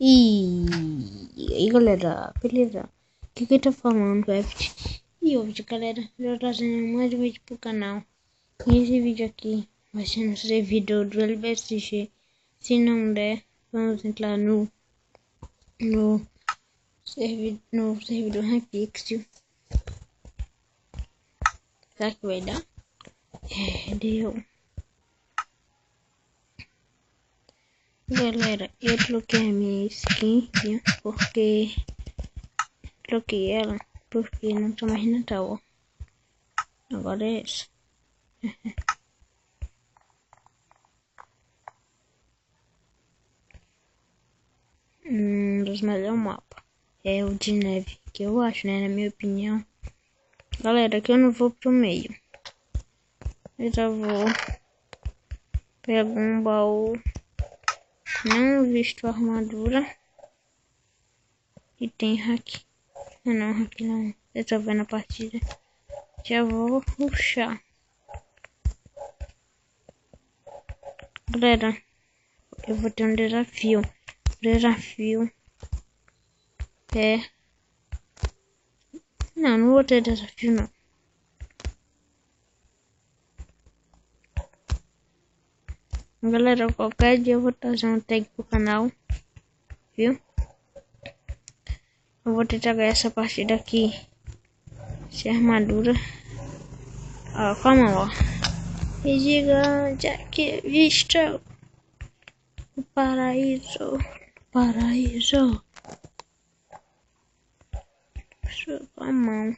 E aí galera, beleza? O que eu tô falando, Eft? E hoje galera, eu tô trazendo mais um vídeo pro canal. E esse vídeo aqui vai ser no servidor do LBSG. Se não der, vamos entrar no servidor Hypixel. Será que vai dar? Deu. Galera, eu troquei a minha skin, viu? Porque troquei ela porque não tá mais Natal, ó. Agora é essa. Dos melhores mapas é o de neve, que eu acho, né? Na minha opinião. Galera, aqui eu não vou pro meio. Eu já vou pegar um baú. Não visto armadura. E tem hack. Não, hack não. Eu tô vendo a partida. Já vou rushar. Galera, eu vou ter um desafio. Desafio é... Não vou ter desafio não. Galera, qualquer dia eu vou trazer um tag pro canal, viu? Eu vou tentar ganhar essa partida aqui sem armadura. Ó, calma, ó. E gigante aqui, visto o paraíso, paraíso. Sua com a mão.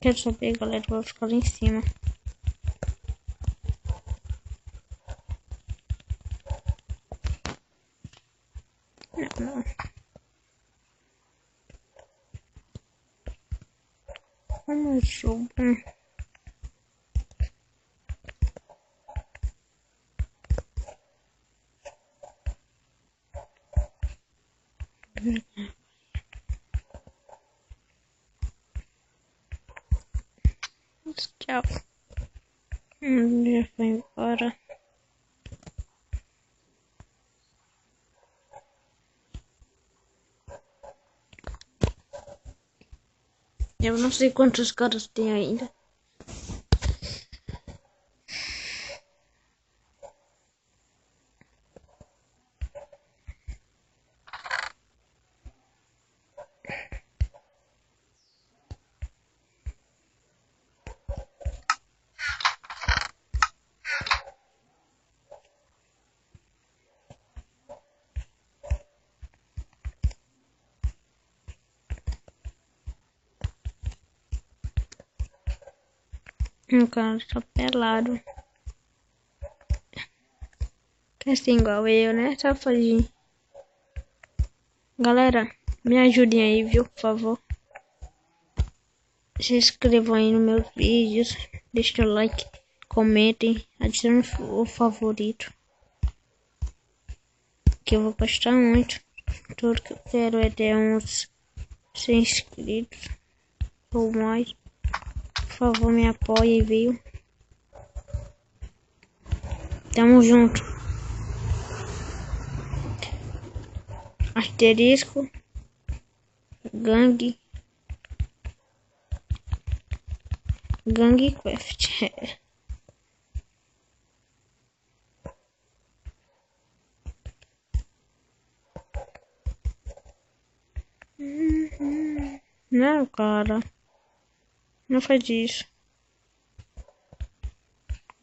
Quero saber, galera, vou ficar lá em cima. Não. Como eu sou bom. Tchau. Já foi embora. Eu não sei quantos caras tem ainda. O cara tá pelado. Quer ser igual eu, né, safadinho? Galera, me ajudem aí, viu, por favor. Se inscrevam aí nos meus vídeos. Deixem o like, comentem, adicionem o favorito. Que eu vou postar muito. Tudo que eu quero é ter uns 100 inscritos ou mais. Por favor, me apoiem, viu? Tamo junto. Asterisco. Gangue Craft. Não, cara. Não faz isso.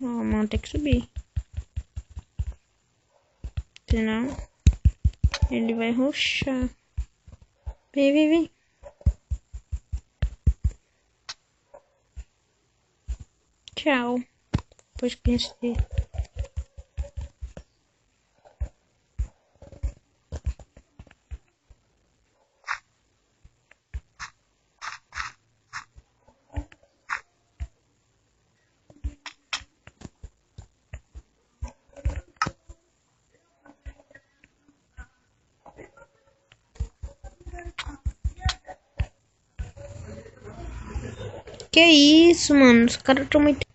Oh, mano, tem que subir. Senão ele vai rushar. Vem. Tchau. Depois conhecer. Que isso, mano? Os caras tão muito...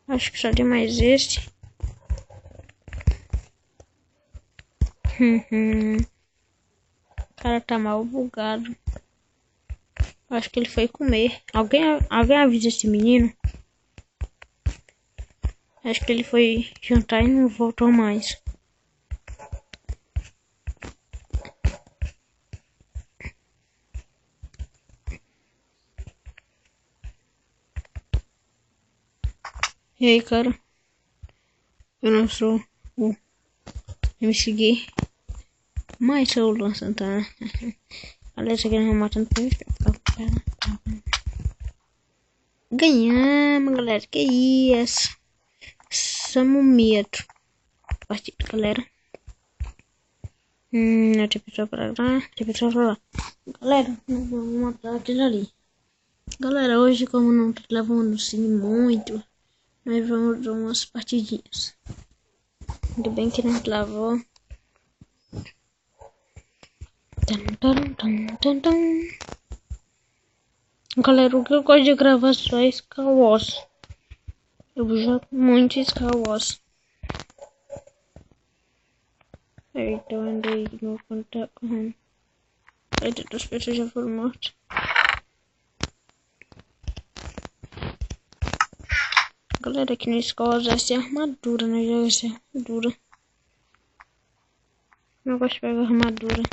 Acho que só tem mais este. O cara tá mal bugado. Acho que ele foi comer. Alguém avisa esse menino? Acho que ele foi jantar e não voltou mais. E aí, cara? Eu não sou o MC, mas sou o Luan Santana. Olha, esse aqui não matando pra mim. Ganhamos, galera. Que isso? Somos medo. Partida, galera. Tem pessoa pra lá. Tem pessoa pra lá. Galera, vamos matar aquele ali. Galera, hoje, como não tá levando assim muito, nós vamos dar umas partidinhas. Ainda bem que não lavou. Galera, o que eu gosto de gravar só é Star Wars. Eu jogo muito Star Wars. Eita, eu andei no contato. Eita, as pessoas já foram mortas. Galera, aqui na escola usa armadura, né? Já usa armadura. Não gosto de pegar armadura.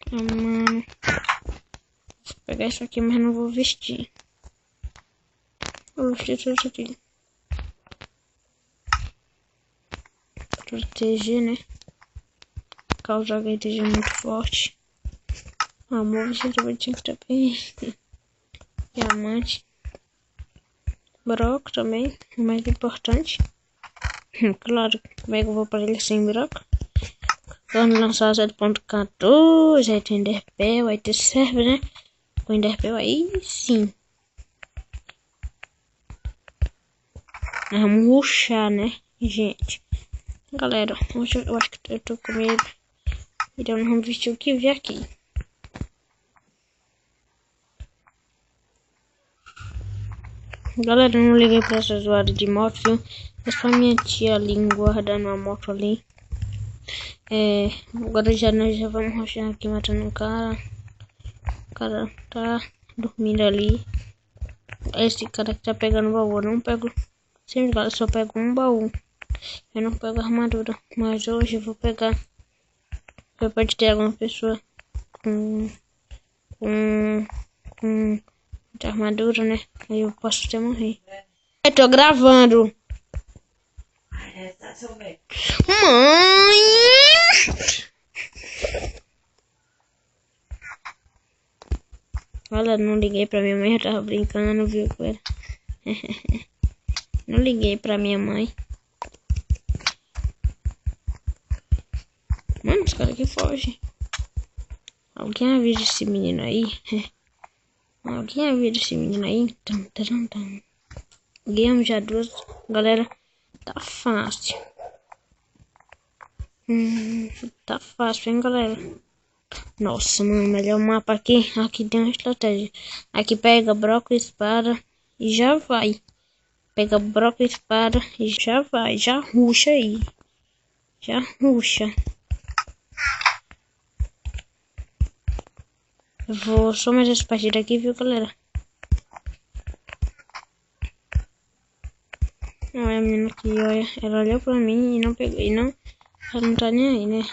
Mano. Vou pegar isso aqui, mas não vou vestir. Vou vestir tudo isso aqui. Proteger, né? Causar que esteja muito forte. Amor, você também tinha que estar bem. Diamante. Broco também, o mais importante. Claro, como é que eu vou para ele sem broco? Quando lançar 7.14, aí tem Enderpell, vai ter server, né? Com Enderpell aí sim. Vamos rushar, né, gente? Galera, hoje eu acho que eu tô com medo. Então vamos vestir o que vier aqui. Galera, eu não liguei pra essa zoada de moto, viu? É só minha tia ali guardando a moto ali. Agora nós já vamos rushar aqui matando um cara. O cara tá dormindo ali. Esse cara que tá pegando o baú, eu não pego. Sempre eu só pego um baú. Eu não pego armadura. Mas hoje eu vou pegar. Pode ter alguma pessoa com muita armadura, né? Aí eu posso até morrer. Eu tô gravando. Mãe! Olha, não liguei pra minha mãe, eu tava brincando, viu? Não liguei pra minha mãe. Mano, os caras que fogem. Alguém avisa esse menino aí? Alguém avisa esse menino aí? Ganhamos já duas. Galera, tá fácil. Tá fácil, hein, galera? Nossa, mano, melhor mapa aqui. Aqui tem uma estratégia. Aqui pega broco e espada e já vai. Pega broco e espada e já vai. Já ruxa aí. Já ruxa. Eu vou só mais essa partida aqui, viu, galera? Olha a menina aqui, olha. Ela olhou pra mim e não pegou. E não. Ela não tá nem aí, né?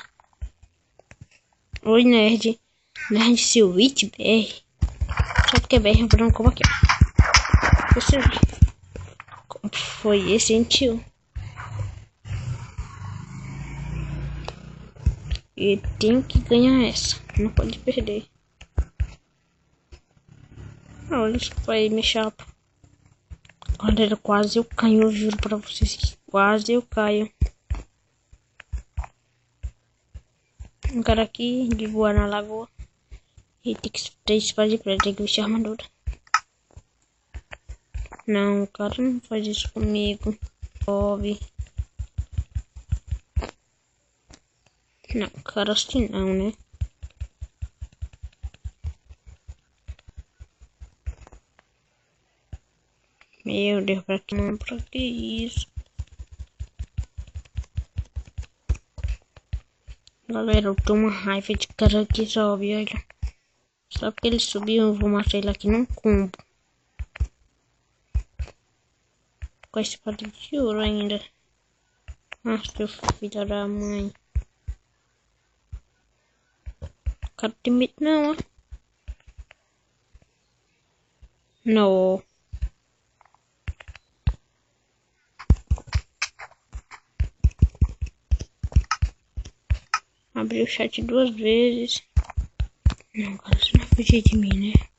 Oi, nerd. Nerd Switch BR. Só porque é BR, eu vou dar um combo aqui, ó. Você como foi esse, hein, tio? E tenho que ganhar essa. Não pode perder. Olha isso aí, minha chapa. Galera, quase eu caio, eu juro pra vocês. Quase eu caio. Um cara aqui de voar na lagoa. E tem que ter espada de preta, tem que vestir armadura. Não, o cara não faz isso comigo. Óbvio. Não, cara assim não, né? Meu Deus, pra que não? Pra que isso? Galera, eu tô uma raiva de cara aqui, sobe, olha. Só porque ele subiu, eu vou matar ele aqui num combo. Com a espada de ouro ainda. Nossa, seu filho da mãe. O cara tem medo não, ó. Não. Abri o chat 2 vezes. Não, cara, você não fugir de mim, né?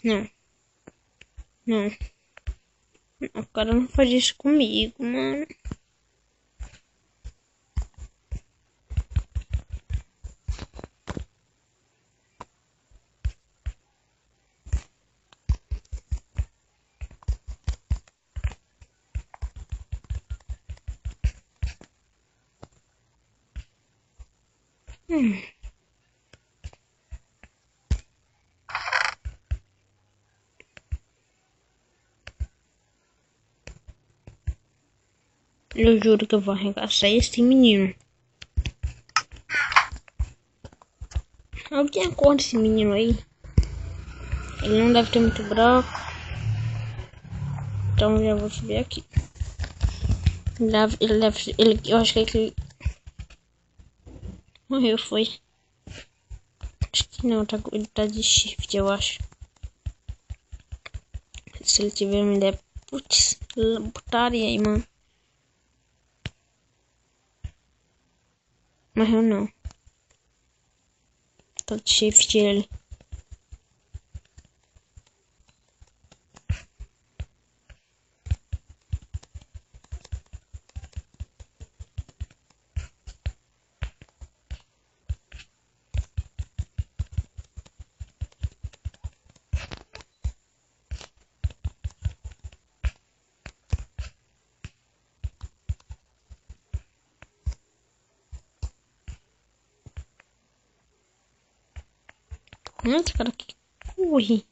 Não. Não. O cara não faz isso comigo, mano. Eu juro que eu vou arregaçar esse menino. Alguém acorda esse menino aí. Ele não deve ter muito buraco. Então já vou subir aqui. Eu acho que ele morreu, foi. Acho que não, ele tá de shift, eu acho. Se ele tiver uma ideia, putz, putaria aí, mano. Morreu não. Tá de shift ele. Nossa, cara, que corre.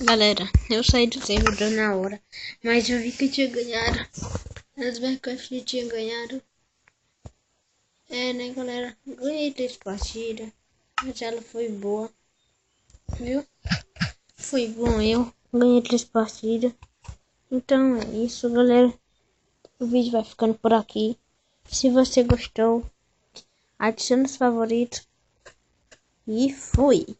Galera, eu saí do servidor na hora, mas eu vi que tinha ganhado. As Minecraft tinha ganhado. É, né, galera? Ganhei 3 partidas, mas ela foi boa, viu? Foi bom, eu ganhei 3 partidas. Então é isso, galera. O vídeo vai ficando por aqui. Se você gostou, adicione os favoritos. E fui!